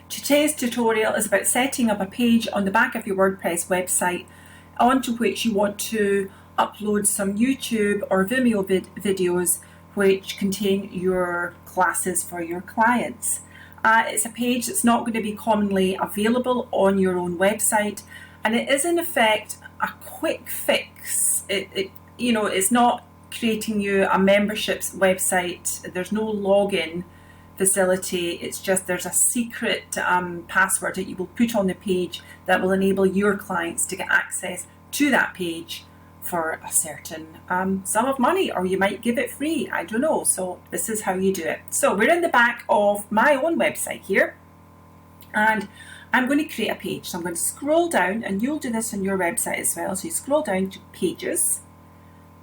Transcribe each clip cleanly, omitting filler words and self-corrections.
Today's tutorial is about setting up a page on the back of your WordPress website onto which you want to upload some YouTube or Vimeo videos which contain your classes for your clients. It's a page that's not going to be commonly available on your own website, and it is in effect a quick fix. It's not creating you a memberships website. There's no login facility. It's just there's a secret password that you will put on the page that will enable your clients to get access to that page for a certain sum of money, or you might give it free, I don't know. So this is how you do it. So we're in the back of my own website here, and I'm going to create a page. So I'm going to scroll down, and you'll do this on your website as well. So you scroll down to Pages,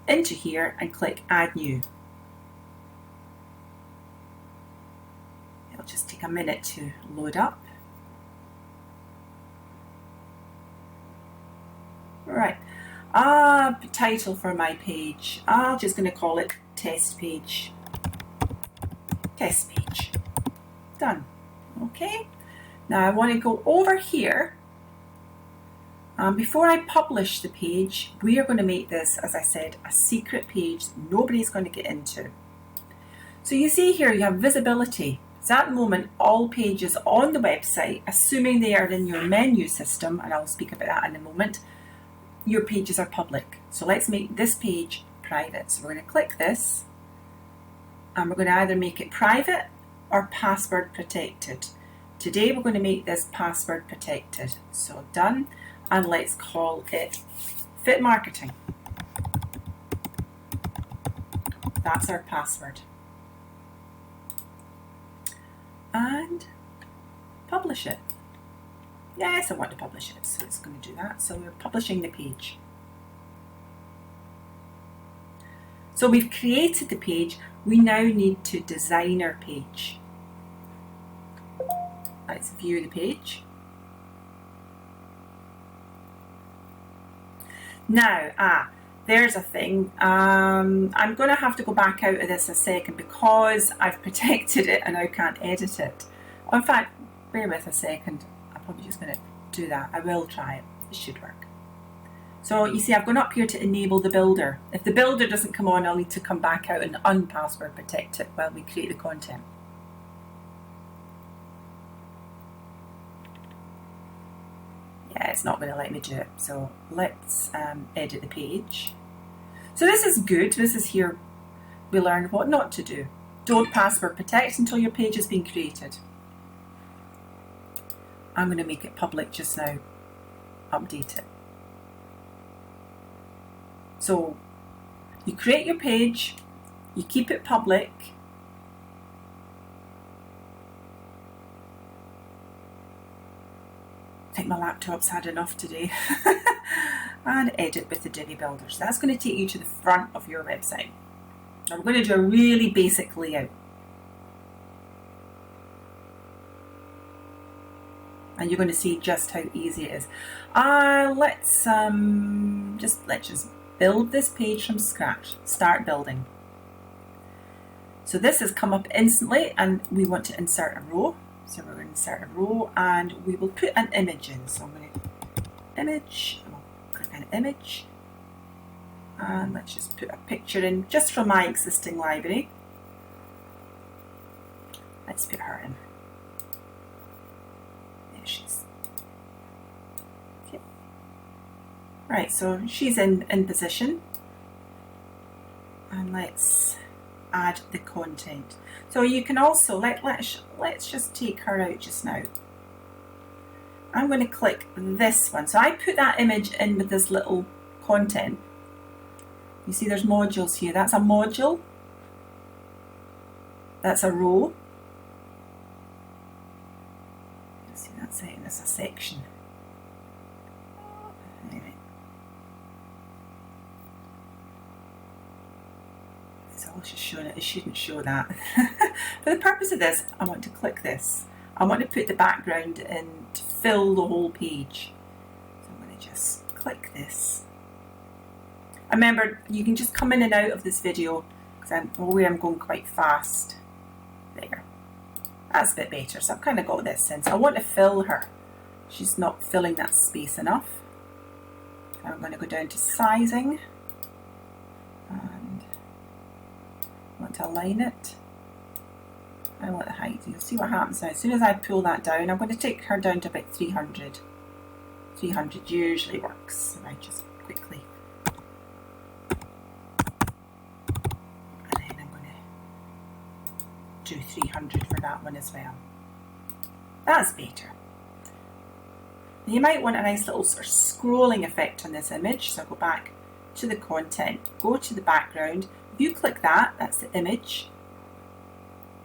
into here, and click Add New. It'll just take a minute to load up. Right. Title for my page. I'm just going to call it Test Page. Test Page. Done. Okay. Now I want to go over here. Before I publish the page, we are going to make this, as I said, a secret page nobody's going to get into. So you see here you have visibility. So at the moment, all pages on the website, assuming they are in your menu system, and I'll speak about that in a moment, your pages are public. So let's make this page private. So we're going to click this, and we're going to either make it private or password protected. Today we're going to make this password protected. So done, and let's call it Fit Marketing. That's our password. And publish it. Yes, I want to publish it, so it's going to do that. So we're publishing the page. So we've created the page. We now need to design our page. Let's view the page. Now, there's a thing. I'm going to have to go back out of this a second because I've protected it and I can't edit it. In fact, bear with a second. I'm probably just going to do that. I will try it. It should work. So you see, I've gone up here to enable the builder. If the builder doesn't come on, I'll need to come back out and unpassword protect it while we create the content. Yeah, it's not going to let me do it. So let's edit the page. So this is good. This is here we learn what not to do. Don't password protect until your page has been created. I'm going to make it public just now. Update it. So you create your page, you keep it public. I think my laptop's had enough today. And edit with the Divi Builder. So that's going to take you to the front of your website. Now we're going to do a really basic layout. And you're going to see just how easy it is. Let's just build this page from scratch. Start building. So this has come up instantly, and we want to insert a row. So we're going to insert a row, and we will put an image in. So I'm going to image. I'll click an image, and let's just put a picture in just from my existing library. Let's put her in. Okay. Right, so she's in position, and let's add the content. So you can also let's just take her out just now. I'm going to click this one. So I put that image in with this little content. You see there's modules here. That's a module. That's a row. See, that's it, and it's a section. Anyway. It's all just showing it. It shouldn't show that. For the purpose of this, I want to click this. I want to put the background in to fill the whole page. So I'm going to just click this. Remember, you can just come in and out of this video because I'm going quite fast. There. That's a bit better. So I've kind of got this in. So I want to fill her. She's not filling that space enough. So I'm going to go down to sizing and I want to align it. I want the height. You'll see what happens now. As soon as I pull that down, I'm going to take her down to about 300. 300 usually works. And I just quickly. And then I'm going to do 300 for that one as well. That's better. You might want a nice little sort of scrolling effect on this image. So I'll go back to the content, go to the background. If you click that, that's the image.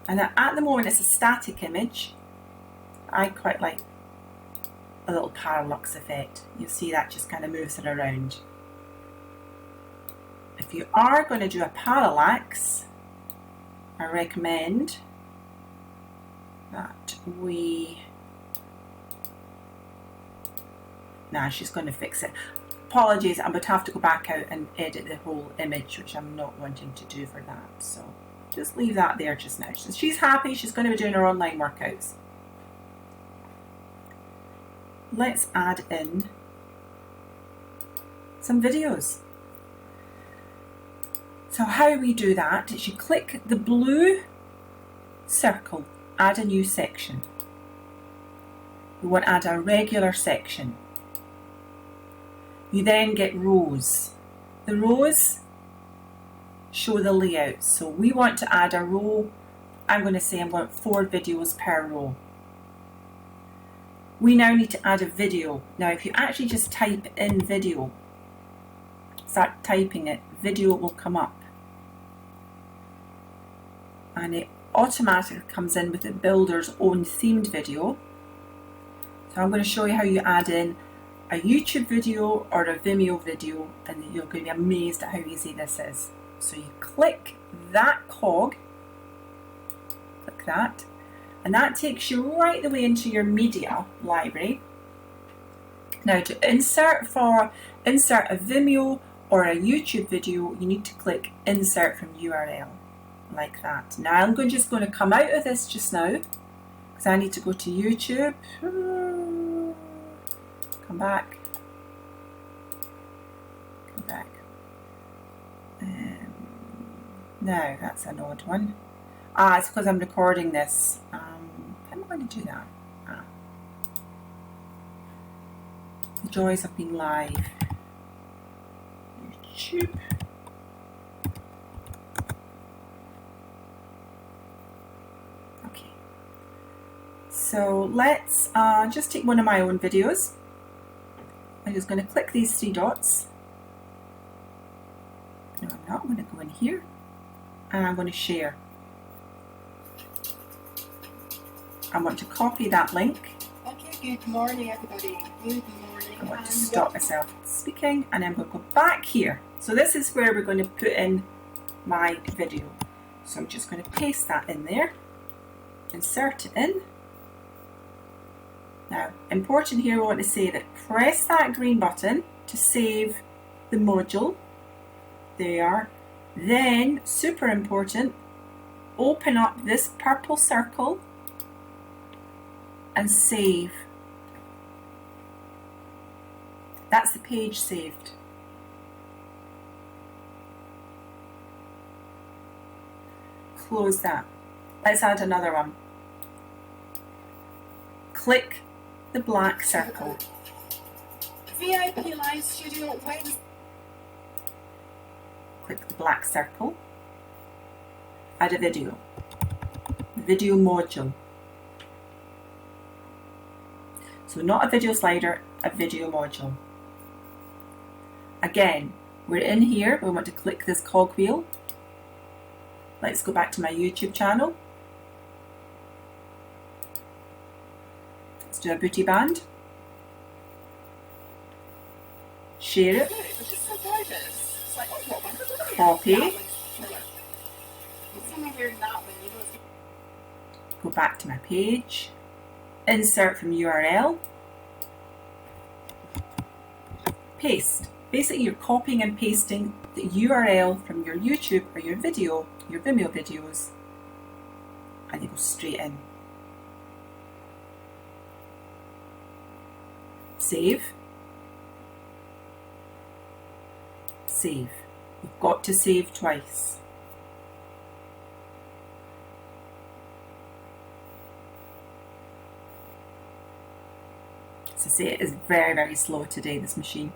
And at the moment it's a static image. I quite like a little parallax effect. You'll see that just kind of moves it around. If you are going to do a parallax, I recommend that we... Nah, she's going to fix it. Apologies, I would have to go back out and edit the whole image, which I'm not wanting to do for that. So just leave that there just now. So she's happy, she's going to be doing her online workouts. Let's add in some videos. So how we do that is you click the blue circle, add a new section. We want to add a regular section. You then get rows. The rows show the layout. So we want to add a row. I'm going to say I want 4 videos per row. We now need to add a video. Now if you actually just type in video, start typing it, video will come up. And it automatically comes in with the builder's own themed video. So I'm going to show you how you add in a YouTube video or a Vimeo video, and you're going to be amazed at how easy this is. So you click that cog, click that, and that takes you right the way into your media library. Now to insert a Vimeo or a YouTube video, you need to click insert from URL, like that. Now I'm just going to come out of this just now, because I need to go to YouTube. Come back. Come back. No, that's an odd one. It's because I'm recording this. How am I going to do that? The joys of being live. YouTube. Okay. So let's just take one of my own videos. I'm just going to click these 3 dots. No, I'm not. I'm going to go in here and I'm going to share. I want to copy that link. Okay, good morning everybody. Good morning. I want to stop myself speaking and I'm going to go back here. So this is where we're going to put in my video. So I'm just going to paste that in there, insert it in. Now, important here, we want to say that press that green button to save the module. There you are. Then, super important, open up this purple circle and save. That's the page saved. Close that. Let's add another one. Click the black circle. VIP Live Studio Wednesday. Click the black circle. Add a video. Video module. So not a video slider, a video module. Again, we're in here. We want to click this cogwheel. Let's go back to my YouTube channel. Let's do a booty band. Share it. Copy. Go back to my page. Insert from URL. Paste. Basically, you're copying and pasting the URL from your YouTube or your Vimeo videos, and they go straight in. save. Save. You've got to save twice. As I say, it is very, very slow today, this machine.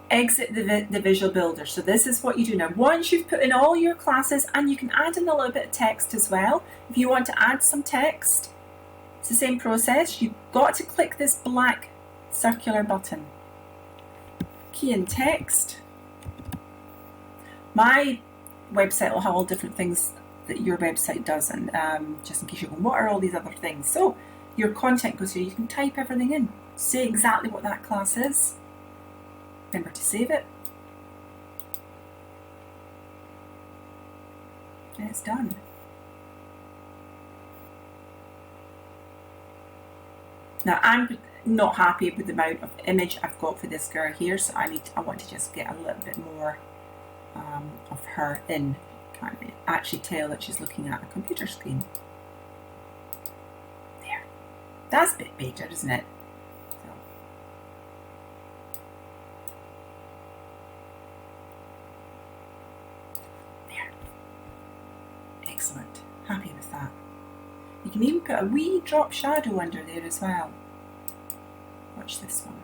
Exit the Visual Builder. So this is what you do now. Once you've put in all your classes, and you can add in a little bit of text as well. If you want to add some text, it's the same process. You've got to click this black circular button. Key in text. My website will have all different things that your website does, and just in case you're going, what are all these other things? So your content goes here. You can type everything in. Say exactly what that class is. Remember to save it. And it's done. Now I'm not happy with the amount of image I've got for this girl here, so I want to just get a little bit more of her in. Can't actually tell that she's looking at a computer screen. There. That's a bit better, isn't it? Excellent. Happy with that. You can even put a wee drop shadow under there as well. Watch this one.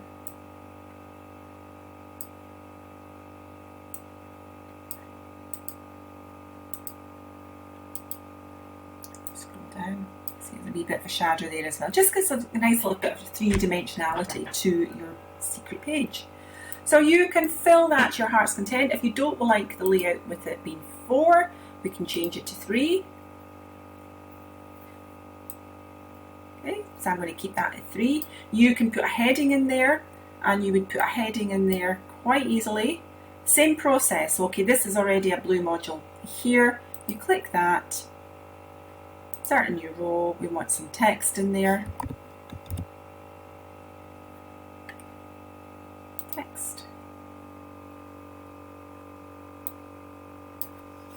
Scroll down. See, there's a wee bit of a shadow there as well. Just gives a nice little bit of three-dimensionality to your secret page. So you can fill that to your heart's content. If you don't like the layout with it being 4, we can change it to 3. Okay, so I'm going to keep that at 3. You can put a heading in there, and you would put a heading in there quite easily. Same process. Okay, this is already a blue module here. You click that, start a new row. We want some text in there. Text.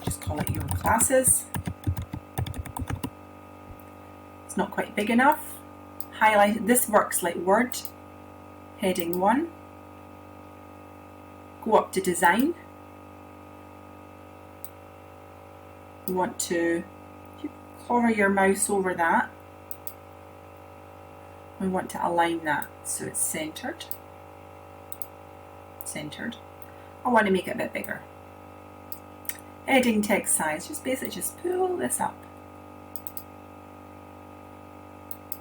Just call it your classes. It's not quite big enough. Highlight it. This works like Word. Heading 1. Go up to design. You want to hover your mouse over that. We want to align that so it's centered. Centered. I want to make it a bit bigger. Heading text size, just basically just pull this up.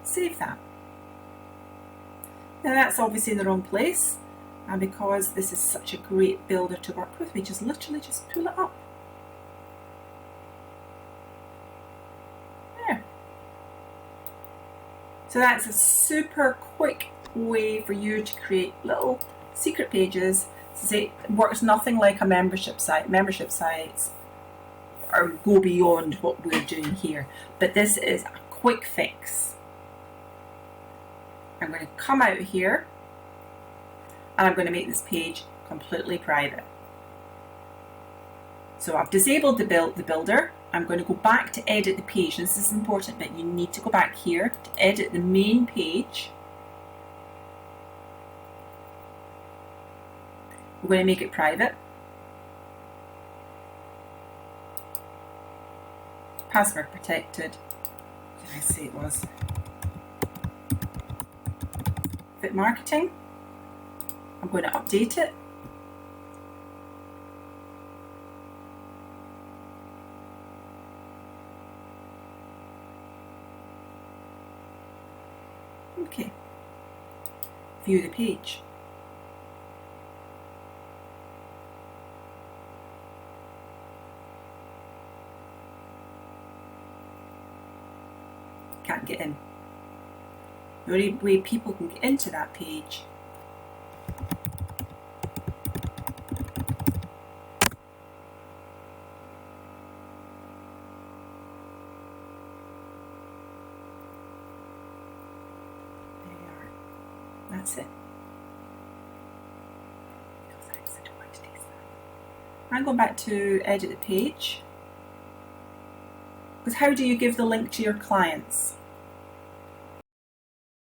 Save that. Now that's obviously in the wrong place, and because this is such a great builder to work with, we just literally just pull it up. There. So that's a super quick way for you to create little secret pages. It works nothing like a membership site. Membership sites go beyond what we're doing here, but this is a quick fix. I'm going to come out here, and I'm going to make this page completely private. So I've disabled the builder. I'm going to go back to edit the page. This is an important bit. You need to go back here to edit the main page. We're going to make it private. Password protected. What did I say it was? Fit marketing. I'm going to update it. Okay. View the page. Can't get in. The only way people can get into that page there you are. That's it. I'm going back to edit the page. Because how do you give the link to your clients?